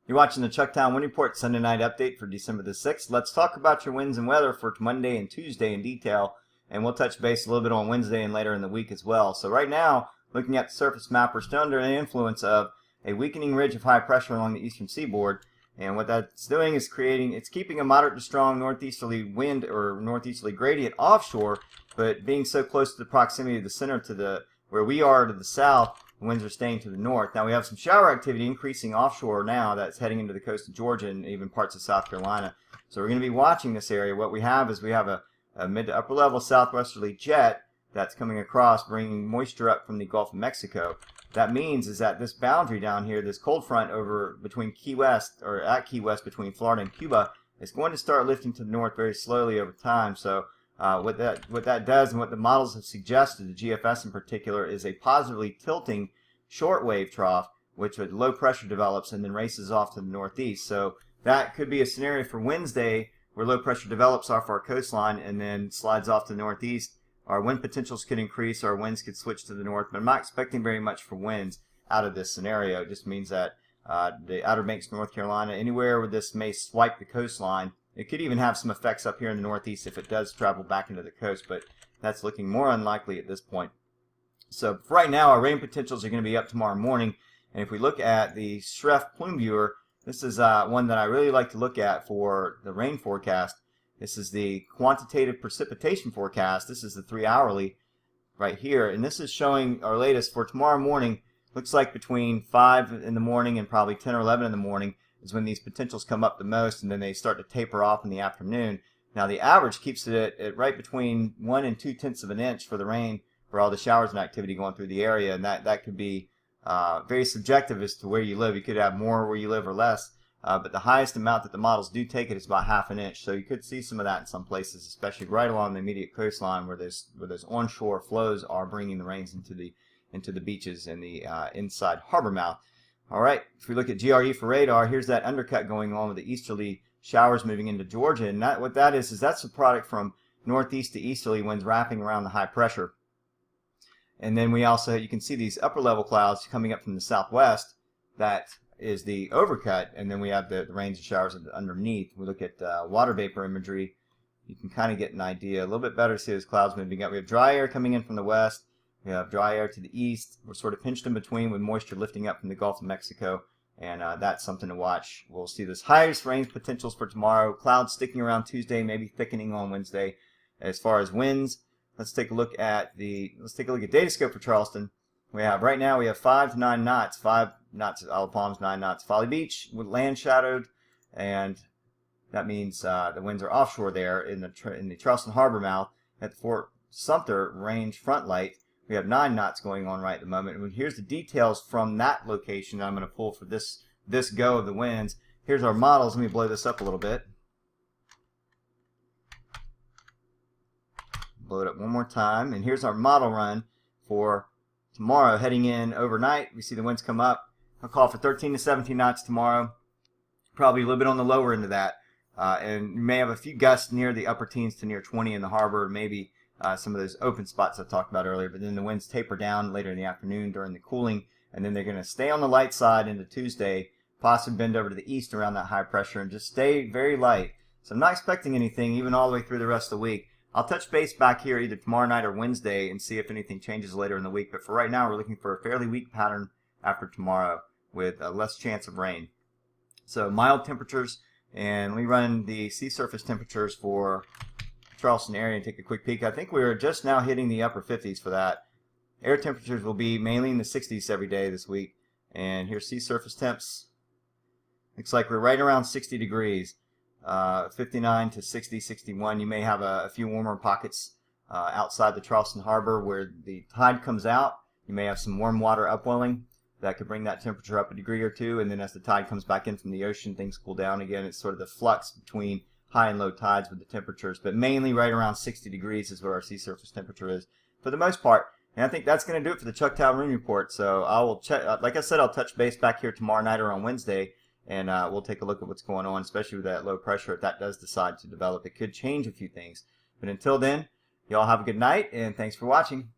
You're watching the Chucktown Wind Report Sunday night update for December the 6th. Let's talk about your winds and weather for Monday and Tuesday in detail, and we'll touch base a little bit on Wednesday and later in the week as well. So right now, looking at the surface map, we're still under the influence of a weakening ridge of high pressure along the eastern seaboard, and what that's doing is it's keeping a moderate to strong northeasterly wind or northeasterly gradient offshore, but being so close to the proximity of the center to where we are to the south, the winds are staying to the north. Now we have some shower activity increasing offshore now that's heading into the coast of Georgia and even parts of South Carolina. So we're going to be watching this area. What we have is we have a mid to upper level southwesterly jet that's coming across, bringing moisture up from the Gulf of Mexico. That means is that this boundary down here, this cold front over between Key West, or at Key West between Florida and Cuba, is going to start lifting to the north very slowly over time. So what that does, and what the models have suggested, the GFS in particular, is a positively tilting shortwave trough, which with low pressure develops and then races off to the northeast. So that could be a scenario for Wednesday where low pressure develops off our coastline and then slides off to the northeast. Our wind potentials could increase, our winds could switch to the north, but I'm not expecting very much for winds out of this scenario. It just means that the Outer Banks, North Carolina, anywhere where this may swipe the coastline, it could even have some effects up here in the northeast if it does travel back into the coast, but that's looking more unlikely at this point. So for right now, our rain potentials are going to be up tomorrow morning, and if we look at the Schreff Plume Viewer, this is one that I really like to look at for the rain forecast. This is the quantitative precipitation forecast. This is the 3-hourly right here, and this is showing our latest for tomorrow morning. Looks like between 5 in the morning and probably 10 or 11 in the morning is when these potentials come up the most, and then they start to taper off in the afternoon. Now the average keeps it at right between 1 and 2/10 of an inch for the rain for all the showers and activity going through the area, and that could be very subjective as to where you live. You could have more where you live or less. But the highest amount that the models do take it is about 1/2 an inch. So you could see some of that in some places, especially right along the immediate coastline where those onshore flows are bringing the rains into the beaches and the inside harbor mouth. All right, if we look at GRE for radar, here's that undercut going on with the easterly showers moving into Georgia, and what that is that's a product from northeast to easterly winds wrapping around the high pressure. And then we also, you can see these upper level clouds coming up from the southwest. That is the overcut, and then we have the rains and showers underneath. We look at water vapor imagery, you can kind of get an idea a little bit better to see those clouds moving up. We have dry air coming in from the west, we have dry air to the east. We're sort of pinched in between with moisture lifting up from the Gulf of Mexico, and that's something to watch. We'll see this highest rain potentials for tomorrow, clouds sticking around Tuesday, maybe thickening on Wednesday. As far as winds, let's take a look at Datascope for Charleston. Right now we have 5 to 9 knots, 5 knots at Isle of Palms, 9 knots at Folly Beach, with land shadowed, and that means the winds are offshore there in the Charleston harbor mouth. At the Fort Sumter range front light, we have 9 knots going on right at the moment. And here's the details from that location that I'm going to pull for this go of the winds. Here's our models. Let me blow this up a little bit. Blow it up one more time, and here's our model run for tomorrow. Heading in overnight, we see the winds come up. I'll call for 13 to 17 knots tomorrow, probably a little bit on the lower end of that, and you may have a few gusts near the upper teens to near 20 in the harbor, maybe some of those open spots I talked about earlier, but then the winds taper down later in the afternoon during the cooling, and then they're going to stay on the light side into Tuesday, possibly bend over to the east around that high pressure and just stay very light. So I'm not expecting anything even all the way through the rest of the week. I'll touch base back here either tomorrow night or Wednesday and see if anything changes later in the week. But for right now, we're looking for a fairly weak pattern after tomorrow with less chance of rain. So mild temperatures, and we run the sea surface temperatures for Charleston area and take a quick peek. I think we're just now hitting the upper 50s for that. Air temperatures will be mainly in the 60s every day this week. And here's sea surface temps. Looks like we're right around 60 degrees. 59 to 60, 61. You may have a few warmer pockets outside the Charleston harbor where the tide comes out. You may have some warm water upwelling that could bring that temperature up a degree or two, and then as the tide comes back in from the ocean, things cool down again. It's sort of the flux between high and low tides with the temperatures, but mainly right around 60 degrees is where our sea surface temperature is for the most part. And I think that's going to do it for the Chucktown Wind Report. So I will check, like I said, I'll touch base back here tomorrow night or on Wednesday, and we'll take a look at what's going on, especially with that low pressure. If that does decide to develop, it could change a few things. But until then, y'all have a good night, and thanks for watching.